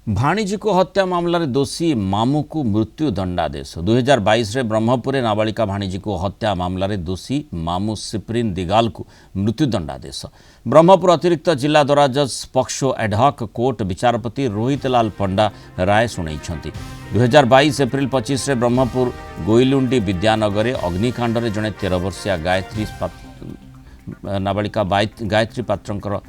भाणीजी को हत्या मामलार दोषी मामू को मृत्यु दंडादेश 2022 रे ब्रह्मपुर नाबालिका भाणीजी को हत्या मामलार दोषी मामू सिप्रीन दिगाल को मृत्यु दंडादेश ब्रह्मपुर अतिरिक्त जिला दरा जज पक्षो एडहक कोर्ट विचारपति रोहित लाल पंडा राय शुणाई 2022 एप्रिल 25 रे ब्रह्मपुर गोइलुंडी विद्यानगर अग्निकांड में जड़े 13 वर्षीय नाबालिका गायत्री पात्रंकर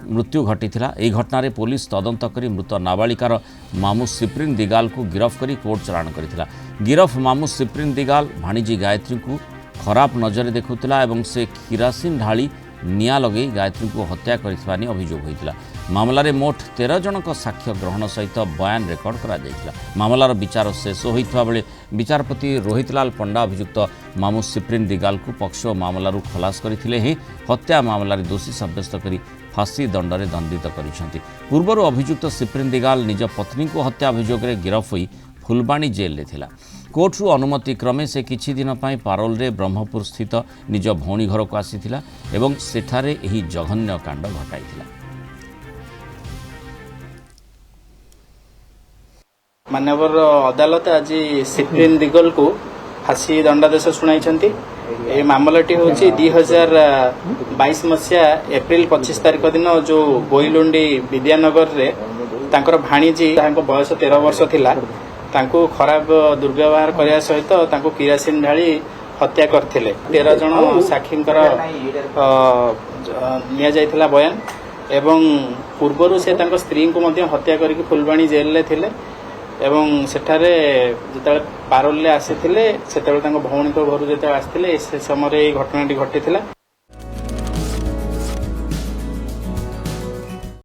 मृत्यु घटीथिला। एही घटना पुलिस तदंत करी मृत नाबालिकार मामू सिप्रीन दिगाल को गिरफ करी कोर्ट चालाण करिथिला। गिरफ मामू सिप्रीन दिगाल भाणीजी गायत्री को खराब नजर देखुथिला एवं से किरासिन ढाली निया लगे गायत्री को हत्या करिथिबा नि अभियोग होइथिला। मामलारे मोट 13 जनक साक्ष्य ग्रहण सहित बयान रेकर्ड करा जायथिला। मामलार विचार शेष होइथिबा बेले विचारपति रोहित लाल पंडा अभियुक्त मामू सिप्रीन दिगाल को पक्ष मामलारू खलास करथिले हे हत्या मामलार दोषी साब्यस्त करी फांसी दंडरे दंडित करिसेंति। पूर्वरु अभियुक्त सिप्रीन दिगाल निज पत्नी को हत्या अभियोग रे गिरफ होई फुलबाणी जेल रे थिला। कोर्टरू अनुमति क्रमे से किछि दिन पई पारोल रे ब्रह्मपुर स्थित निज भौणी घर को आसीथिला एवं सेठारे एही जघन्य कांड घटाइथिला। मानवर अदालत आज सिप्रीन दिगल को फांसी दंडादेश शुणाई। ए मामलाटी हूँ 2022 मसीहा एप्रिल 25 तारिख दिन जो गोइलुंडी विद्यानगर रे तांकर भाणीजी बयस 13 वर्ष थिला तांको खराब दुर्व्यवहार करने सहित तांको किरासिन ढाली हत्या करथिले। 13 जन साक्षींकर निया जायथिला बयान एवं पूर्वरु से तांको स्त्री को मध्य हत्या करके फुलबाणी जेल रे थिले एवं सेठारे जिते पारोल आसी भौणी घर जो आसते से समय घटना घटी।